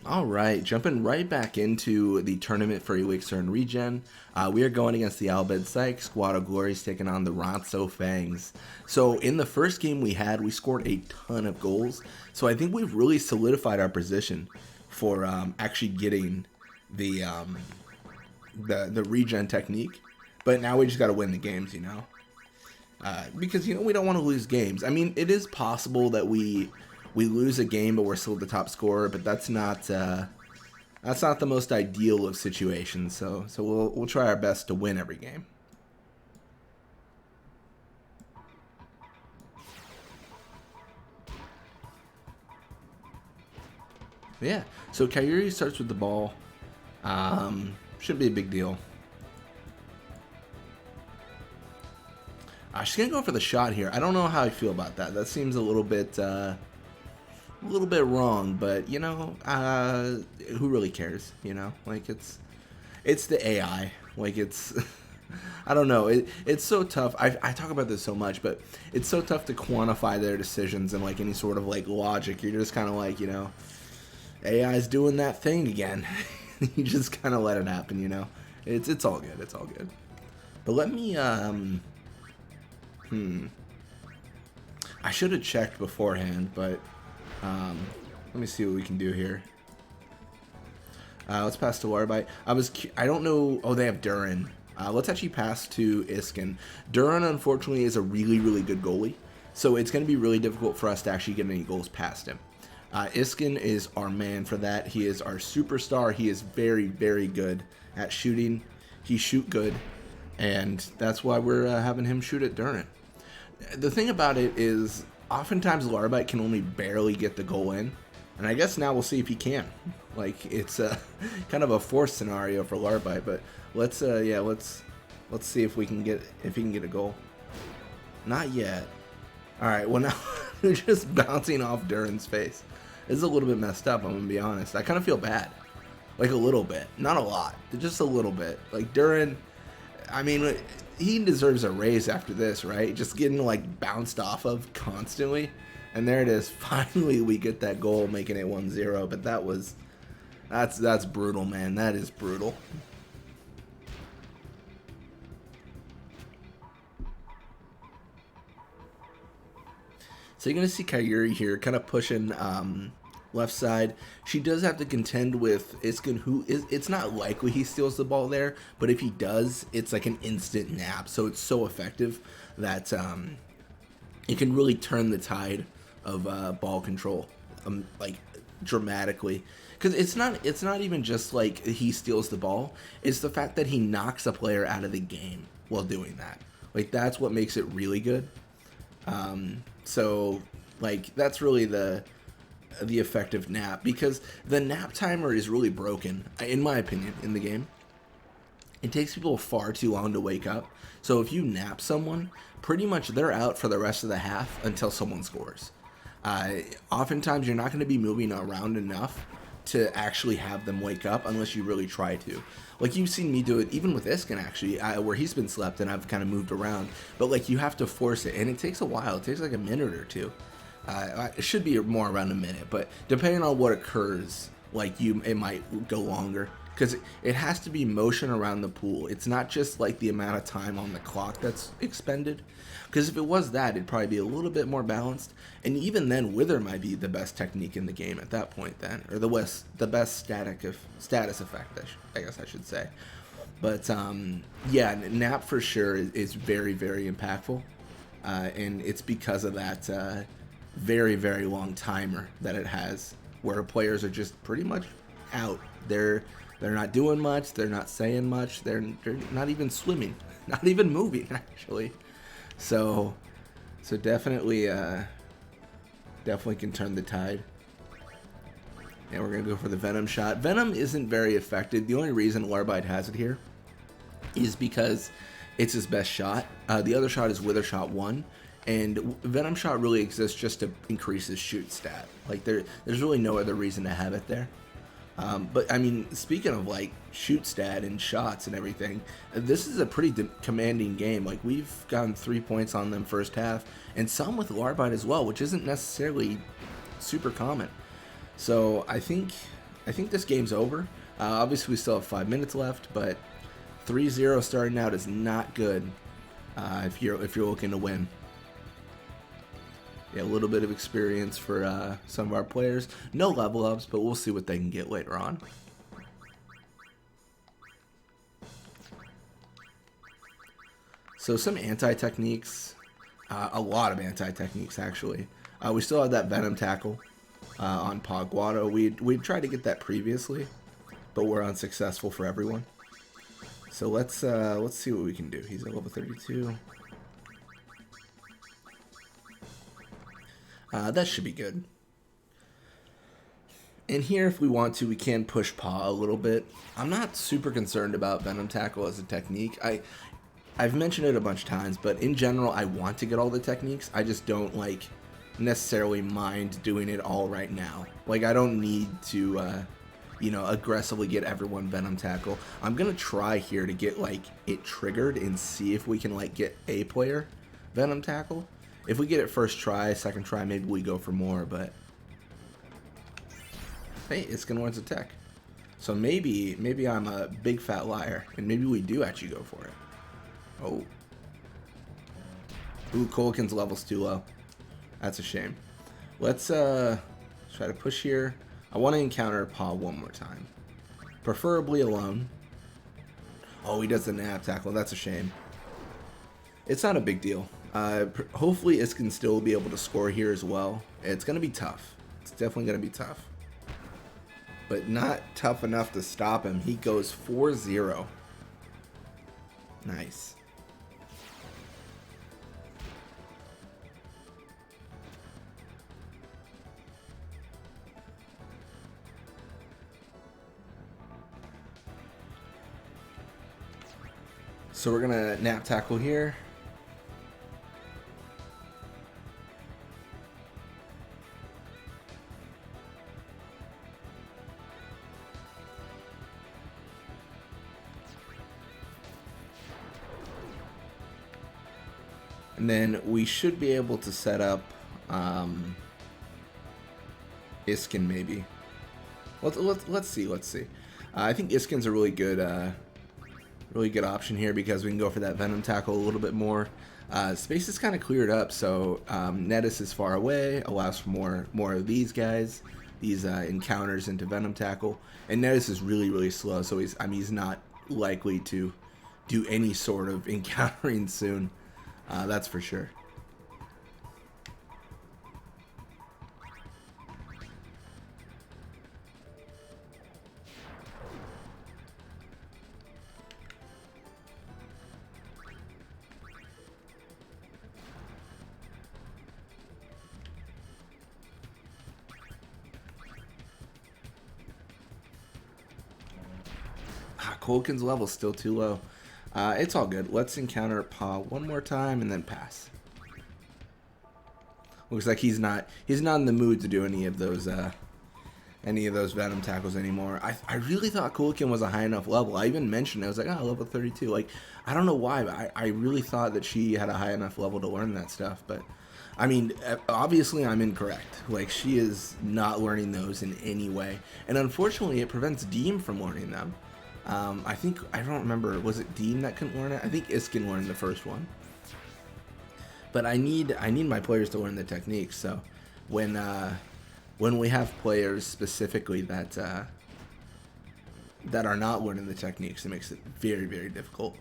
All right, jumping right back into the tournament for Elixir and Regen. We are going against the Bhed Psyches. Squad of Glories taking on the Ronso Fangs. So in the first game we scored a ton of goals. So I think we've really solidified our position for actually getting the regen technique. But now we just got to win the games, because we don't want to lose games. I mean, it is possible that we lose a game, but we're still the top scorer. But that's not the most ideal of situations. So we'll try our best to win every game. Yeah. So Kyrie starts with the ball. Shouldn't be a big deal. She's gonna go for the shot here. I don't know how I feel about that. That seems a little bit wrong, but who really cares? Like it's the AI. Like it's, I don't know. It's so tough. I talk about this so much, but it's so tough to quantify their decisions and like any sort of like logic. You're just kind of like AI's doing that thing again. You just kind of let it happen. It's all good. It's all good. But let me I should have checked beforehand, but let me see what we can do here. Let's pass to Warbite. I don't know. Oh, they have Duran. Let's actually pass to Iskin. Duran, unfortunately, is a really, really good goalie, so it's going to be really difficult for us to actually get any goals past him. Iskin is our man for that. He is our superstar. He is very, very good at shooting. He shoot good, and that's why we're having him shoot at Duran. The thing about it is, oftentimes Larbite can only barely get the goal in, and I guess now we'll see if he can. Like it's kind of a forced scenario for Larbite, but let's see if we can get a goal. Not yet. All right. Well, now they're just bouncing off Duran's face. This is a little bit messed up. I'm gonna be honest. I kind of feel bad, like a little bit, not a lot, just a little bit. Like Duran, I mean, he deserves a raise after this, right? Just getting like bounced off of constantly, and there it is. Finally, we get that goal, making it 1-0. But that's brutal, man. That is brutal. So you're going to see Kyuri here kind of pushing left side. She does have to contend with Iskin, who it's not likely he steals the ball there, but if he does, it's like an instant nap. So it's so effective that it can really turn the tide of ball control like dramatically. Because it's not even just like he steals the ball. It's the fact that he knocks a player out of the game while doing that. Like that's what makes it really good. So like that's really the effective nap, because the nap timer is really broken, in my opinion, in the game. It takes people far too long to wake up. So if you nap someone, pretty much they're out for the rest of the half until someone scores. Oftentimes you're not going to be moving around enough to actually have them wake up unless you really try to. Like you've seen me do it even with Iskin actually, where he's been slept and I've kind of moved around. But like you have to force it, and it takes a while. It takes like a minute or two. It should be more around a minute, but depending on what occurs, like it might go longer, because it has to be motion around the pool. It's not just like the amount of time on the clock that's expended, because if it was that, it'd probably be a little bit more balanced. And even then, Wither might be the best technique in the game at that point then, or the best status effect, I guess I should say. But yeah, nap for sure is very, very impactful, and it's because of that very, very long timer that it has, where players are just pretty much out. They're not doing much. They're not saying much. They're not even swimming, not even moving actually. So definitely can turn the tide. And we're gonna go for the Venom shot. Venom isn't very effective. The only reason Larbite has it here is because it's his best shot. The other shot is Wither Shot 1. And Venom Shot really exists just to increase his shoot stat. Like there's really no other reason to have it there. But I mean, speaking of like shoot stat and shots and everything, this is a pretty commanding game. Like we've gotten 3 points on them first half, and some with Larbite as well, which isn't necessarily super common. So I think I think this game's over. Obviously, we still have 5 minutes left, but 3-0 starting out is not good if you're looking to win. Yeah, a little bit of experience for some of our players. No level ups, but we'll see what they can get later on. So some anti-techniques, a lot of anti-techniques actually. We still have that Venom Tackle on Pogwado. We tried to get that previously, but we're unsuccessful for everyone. So let's see what we can do. He's at level 32. That should be good. And here, if we want to, we can push Paw a little bit. I'm not super concerned about Venom Tackle as a technique. I've mentioned it a bunch of times, but in general, I want to get all the techniques. I just don't like necessarily mind doing it all right now. Like, I don't need to, you know, aggressively get everyone Venom Tackle. I'm gonna try here to get like it triggered and see if we can like get a player Venom Tackle. If we get it first try, second try, maybe we go for more. But hey, it's gonna want to tech. So maybe I'm a big fat liar, and maybe we do actually go for it. Oh. Ooh, Kolikin's level's too low. That's a shame. Let's try to push here. I want to encounter Paw one more time. Preferably alone. Oh, he does the nap tackle. That's a shame. It's not a big deal. Hopefully Is can still be able to score here as well. It's going to be tough. It's definitely going to be tough. But not tough enough to stop him. He goes 4-0. Nice. So we're gonna nap tackle here. And then we should be able to set up Iskin maybe. Let's see. I think Iskin's a really good option here because we can go for that Venom Tackle a little bit more. Space is kind of cleared up, so Netis is far away, allows for more of these guys, these encounters into Venom Tackle. And Netis is really slow, so he's not likely to do any sort of encountering soon. That's for sure. Kolikin's level's still too low. It's all good. Let's encounter Paw one more time and then pass. Looks like he's not in the mood to do any of those Venom Tackles anymore. I really thought Kolikin was a high enough level. I even mentioned it. I was like, oh, level 32. Like, I don't know why, but I really thought that she had a high enough level to learn that stuff. But I mean, obviously I'm incorrect. Like, she is not learning those in any way, and unfortunately, it prevents Deem from learning them. I don't remember, was it Dean that couldn't learn it? I think Iskin learned the first one. But I need my players to learn the techniques, so when we have players specifically that are not learning the techniques, it makes it very difficult.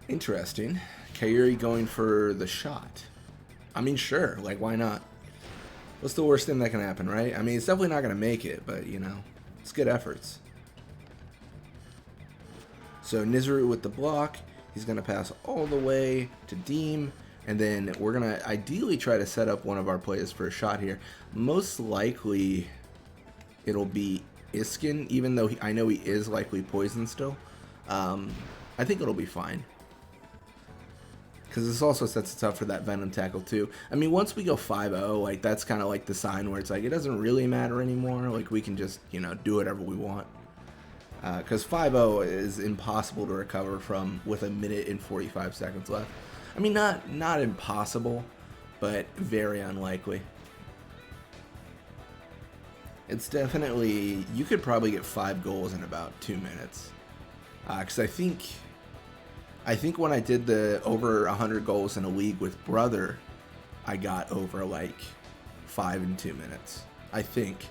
Interesting. Kairi going for the shot. I mean, sure, like, why not? What's the worst thing that can happen, right? I mean, it's definitely not going to make it, but, you know, it's good efforts. So Nizuru with the block. He's going to pass all the way to Deem. And then we're going to ideally try to set up one of our players for a shot here. Most likely, it'll be Iskin, even though I know he is likely poisoned still. I think it'll be fine. Because this also sets it up for that Venom Tackle too. I mean, once we go 5-0, like, that's kind of like the sign where it's like, it doesn't really matter anymore. Like, we can just, you know, do whatever we want. Because 5-0 is impossible to recover from with 1 minute and 45 seconds left. I mean, not impossible, but very unlikely. It's definitely, you could probably get 5 goals in about 2 minutes. Because I think when I did the over 100 goals in a league with Brother, I got over like 5 in 2 minutes. I think.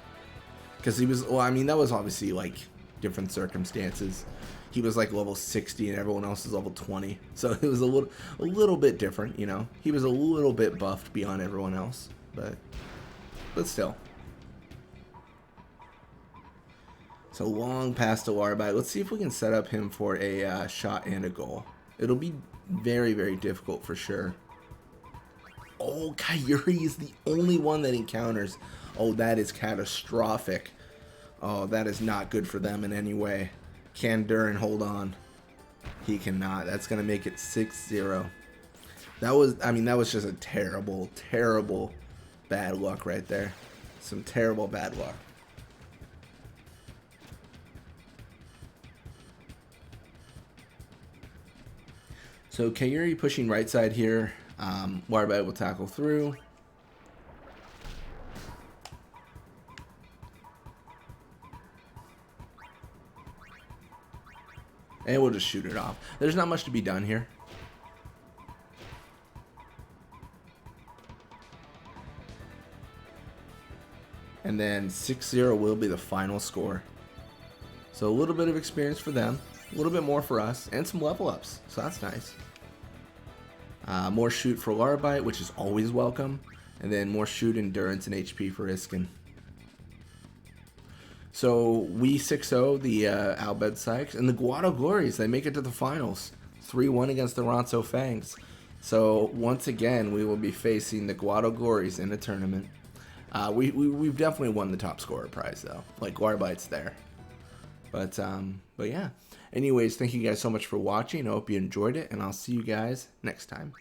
Because he was, well, I mean, that was obviously like different circumstances. He was like level 60 and everyone else is level 20. So it was a little bit different, you know. He was a little bit buffed beyond everyone else. But still. So long pass to Larbite. Let's see if we can set up him for a shot and a goal. It'll be very, very difficult for sure. Oh, Kyuri is the only one that encounters. Oh, that is catastrophic. Oh, that is not good for them in any way. Can Duran hold on? He cannot. That's going to make it 6-0. That was just a terrible, terrible bad luck right there. Some terrible bad luck. So Kyuri pushing right side here. Warbite will tackle through. And we'll just shoot it off. There's not much to be done here. And then 6-0 will be the final score. So a little bit of experience for them. A little bit more for us. And some level ups. So that's nice. More shoot for Larbite, which is always welcome. And then more shoot, endurance, and HP for Iskin. So we 6-0 the Bhed Psyches. And the Guado Glories, they make it to the finals. 3-1 against the Ronso Fangs. So once again, we will be facing the Guado Glories in a tournament. We've definitely won the top scorer prize, though. Like, Larbite's there. But yeah. Anyways, thank you guys so much for watching. I hope you enjoyed it, and I'll see you guys next time.